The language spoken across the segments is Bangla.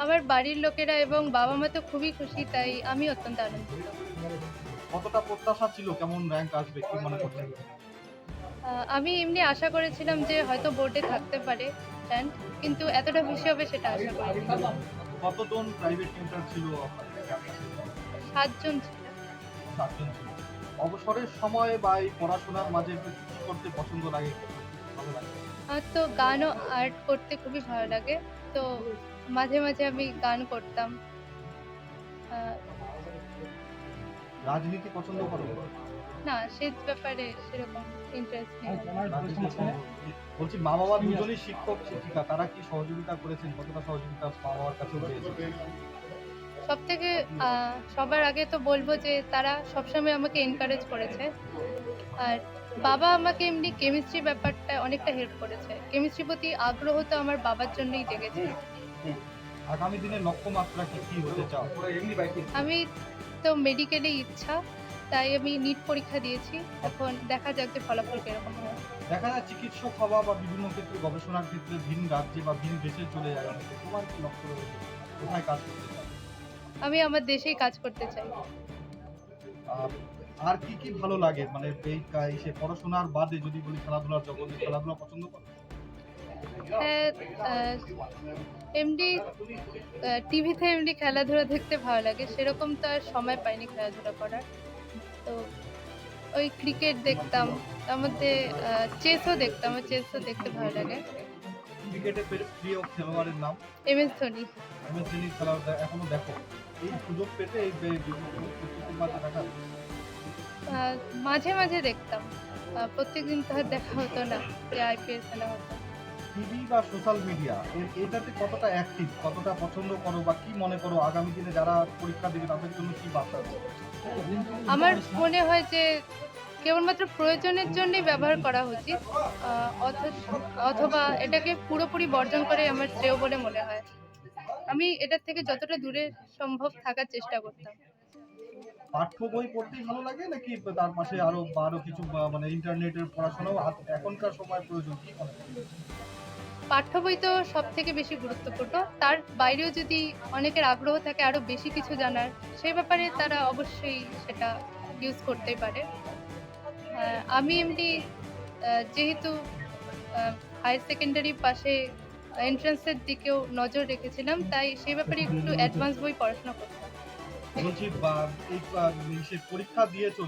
আমার বাড়ির লোকেরা এবং বাবা-মা তো খুবই খুশি, তাই আমি অত্যন্ত আনন্দিত। কতটা প্রত্যাশা ছিল কেমন র‍্যাংক আসবে কি মনে করছেন? আমি এমনি আশা করেছিলাম যে হয়তো বোর্ডে থাকতে পারে র্যাঙ্ক, কিন্তু এতটা বেশি হবে সেটা আশা করিনি। কতজন প্রাইভেট টিউটর ছিল আপনাদের ক্যাম্পাসে? ৭ জন ছিল। ৭ জন ছিল। অবসরের সময় বা এই পড়াশোনার মাঝে কি করতে পছন্দ লাগে? ভালো লাগে? আমার তো গান ও আর্ট করতে খুবই ভালো লাগে। তো মাঝে, মাঝে আমি গান করতাম। আ রাজনীতি পছন্দ করো? না, সে ব্যাপারে সেরকম ইন্টারেস্ট নেই। বলছি মা-বাবা দুজনেই শিক্ষক, শিক্ষিকা। তারা কি সহযোগিতা করেছেন? কতটা সহযোগিতা মা-বাবার কাছে পেয়েছেন? সবথেকে আ সবার আগে তো বলব যে তারা সবসময় আমাকে এনকারেজ করেছে। আর বাবা আমাকে এমনি কেমিস্ট্রি ব্যাপারটা অনেকটা হেল্প করেছে। কেমিস্ট্রির প্রতি আগ্রহ তো আমার বাবার জন্যই জেগেছে। আগামী দিনের লক্ষ্যমাত্রা কি হতে চাও? আমি তো মেডিকেলে ইচ্ছা, তাই আমি নিট পরীক্ষা দিয়েছি। এখন দেখা যাক যে ফলাফল কিরকম হয়। দেখা যায় চিকিৎসক হওয়া বা বিভিন্ন ক্ষেত্রে গবেষণার ক্ষেত্রে ভিন রাজ্যে বা ভিন দেশে চলে যায় অনেকে। তোমার কি লক্ষ্য রয়েছে? কোথায় কাজ করতে চাও? আমি আমার দেশেই কাজ করতে চাই। আ আর কি ভালো লাগে? মানে এই ইসে পড়াশোনার বাদে যদি বলি খেলাধুলার জগতে খেলাধুলা পছন্দ করো? হ্যাঁ, আ এমনি টিভিতে এমনি খেলাধুলা দেখতে ভালো লাগে। সেরকম তো আর সময় পাইনি খেলাধুলা করার। তো ওই ক্রিকেট দেখতাম। তার মধ্যে আ চেসও দেখতাম। আমার চেসও দেখতে ভালো লাগে। ক্রিকেটে প্রিয় খেলোয়াড়ের নাম? এমএস ধোনি। এমএস ধোনির খেলা এখনো দেখো? এই সুযোগ পেতে এই প্রস্তুতির মাঝে দেখা আ মাঝে, মাঝে দেখতাম। প্রত্যেকদিন তো আর দেখা হতো না যে আইপিএল খেলা হতো। টিভি বা সোশ্যাল মিডিয়া এটাতে কতটা অ্যাক্টিভ, কতটা পছন্দ করো বা কি মনে করো আগামী দিনে যারা পরীক্ষা দেবে তাদের জন্য কি বার্তা দেবে? আমার মনে হয় যে কেবলমাত্র প্রয়োজনের জন্যই ব্যবহার করা উচিত। আ অথ অথবা এটাকে পুরোপুরি বর্জন করাই আমার শ্রেয় বলে মনে হয়। আমি এটার থেকে যতটা দূরে সম্ভব থাকার চেষ্টা করতাম। পাঠ্য বই পড়তেই ভালো লাগে নাকি তার পাশে আরো কিছু মানে ইন্টারনেটের পড়াশোনাও এখনকার সময় প্রয়োজন কি মনে করেন? পাঠ্য বই তো সবথেকে বেশি গুরুত্বপূর্ণ। তার বাইরেও যদি অনেকের আগ্রহ থাকে আরো বেশি কিছু জানার, সে ব্যাপারে তারা অবশ্যই সেটা ইউজ করতেই পারে। আমি এমনি যেহেতু আ হায়ার সেকেন্ডারি পাশে এন্ট্রান্সের দিকেও নজর রেখেছিলাম, তাই সেই ব্যাপারে একটু অ্যাডভান্স বই পড়াশোনা করতাম। বলছি বা এই সে পরীক্ষা দিয়েছো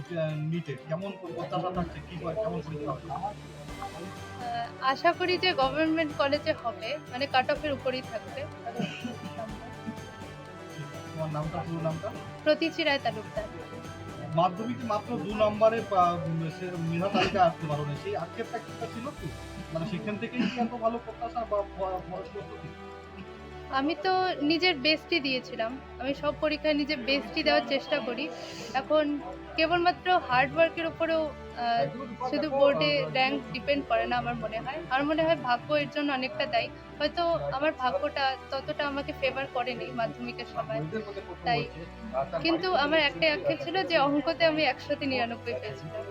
নিটে কেমন প্রত্যাশা থাকছে কি কেমন পরীক্ষা হবে? আ আশা করি যে গভর্নমেন্ট কলেজে হবে, মানে কাট অফ এর উপরেই থাকবে। তোমার নামটা পুরো নামটা? প্রতীচি রায় তালুকদার। মাধ্যমিকে মাত্র ২ নম্বরে মেধা তালিকায় আসতে পারো না। সেই আক্ষেপটা কিছুটা ছিল কি? মানে সেখান থেকেই কি এত ভালো প্রত্যাশা বা ফরের প্রস্তুতি? আমি তো নিজের বেস্টই দিয়েছিলাম। আমি সব পরীক্ষায় নিজের বেস্টই দেওয়ার চেষ্টা করি। এখন কেবলমাত্র হার্ড ওয়ার্কের উপরেও আ শুধু বোর্ডে র‍্যাংক ডিপেন্ড করে না আমার মনে হয়। আমার মনে হয় ভাগ্য এর জন্য অনেকটা দায়ী। হয়তো আমার ভাগ্যটা ততটা আমাকে ফেভার করেনি মাধ্যমিকের সময়। তাই কিন্তু আমার একটাই আক্ষেপ ছিল যে অঙ্কতে আমি ১০০ তে ৯৯ পেয়েছিলাম।